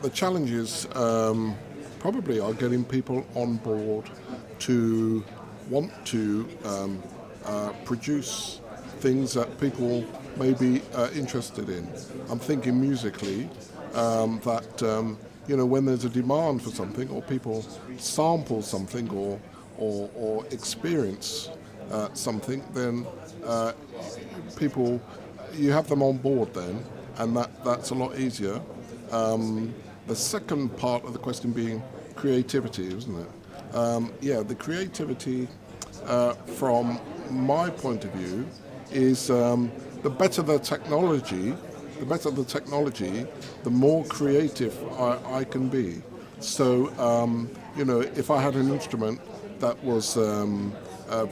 The challenges probably are getting people on board to want to produce things that people may be interested in. I'm thinking musically that when there's a demand for something, or people sample something, or experience something, then you have them on board then, and that's a lot easier. The second part of the question being creativity, isn't it? The creativity from my point of view is the better the technology, the more creative I can be. So, if I had an instrument that was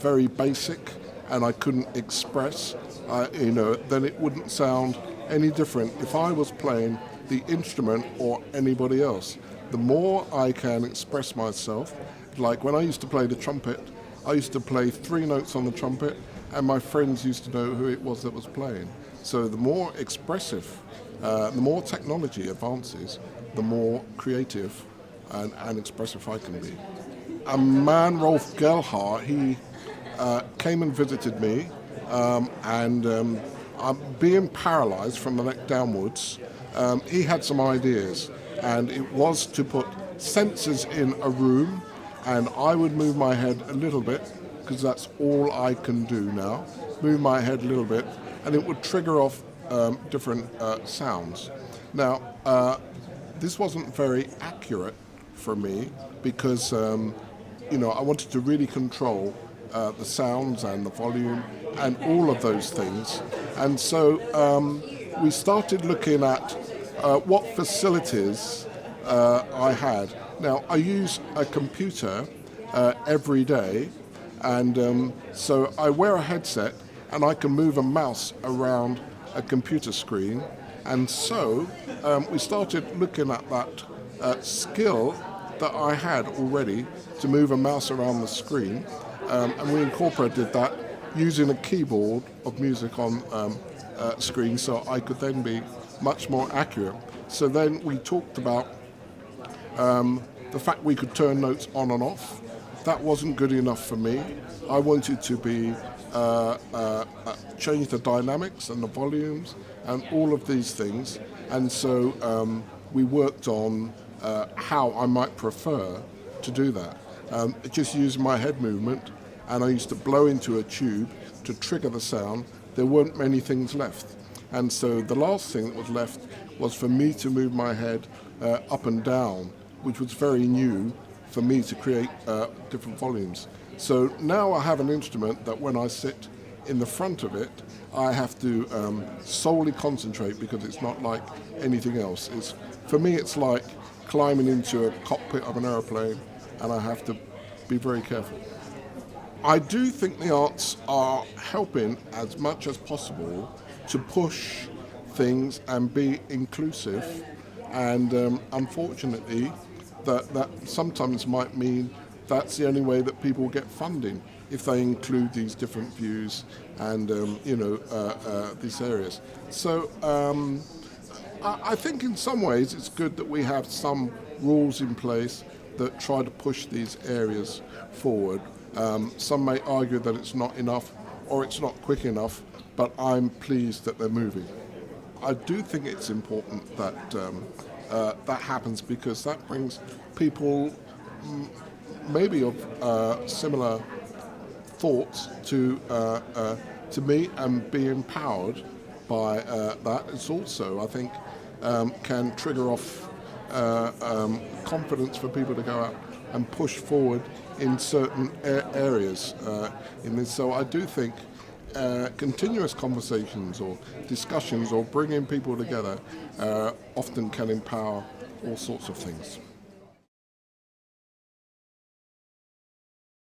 very basic and I couldn't express, then it wouldn't sound any different if I was playing the instrument or anybody else. The more I can express myself, like when I used to play the trumpet, I used to play 3 notes on the trumpet, and my friends used to know who it was that was playing. So the more expressive, the more technology advances, the more creative and expressive I can be. A man, Rolf Gelhar, he came and visited me, and being paralyzed from the neck downwards, he had some ideas, and it was to put sensors in a room, and I would move my head a little bit, because that's all I can do now, move my head a little bit, and it would trigger off different sounds. Now, this wasn't very accurate for me, because I wanted to really control the sounds and the volume and all of those things. And so we started looking at what facilities I had. Now, I use a computer every day, and so I wear a headset and I can move a mouse around a computer screen. And so we started looking at that skill that I had already to move a mouse around the screen, and we incorporated that using a keyboard of music on screen, so I could then be much more accurate. So then we talked about the fact we could turn notes on and off. That wasn't good enough for me. I wanted to be change the dynamics and the volumes and all of these things. And so we worked on how I might prefer to do that. Just using my head movement, and I used to blow into a tube to trigger the sound. There weren't many things left. And so the last thing that was left was for me to move my head up and down, which was very new for me to create different volumes. So now I have an instrument that when I sit in the front of it, I have to solely concentrate, because it's not like anything else. For me, it's like climbing into a cockpit of an aeroplane, and I have to be very careful. I do think the arts are helping as much as possible to push things and be inclusive, and unfortunately that sometimes might mean that's the only way that people get funding, if they include these different views and these areas. So I think in some ways it's good that we have some rules in place that try to push these areas forward. Some may argue that it's not enough or it's not quick enough, but I'm pleased that they're moving. I do think it's important that that happens, because that brings people maybe of similar thoughts to me, and be empowered by that. It's also, I think, can trigger off confidence for people to go out and push forward in certain areas in this. So I do think continuous conversations or discussions or bringing people together often can empower all sorts of things.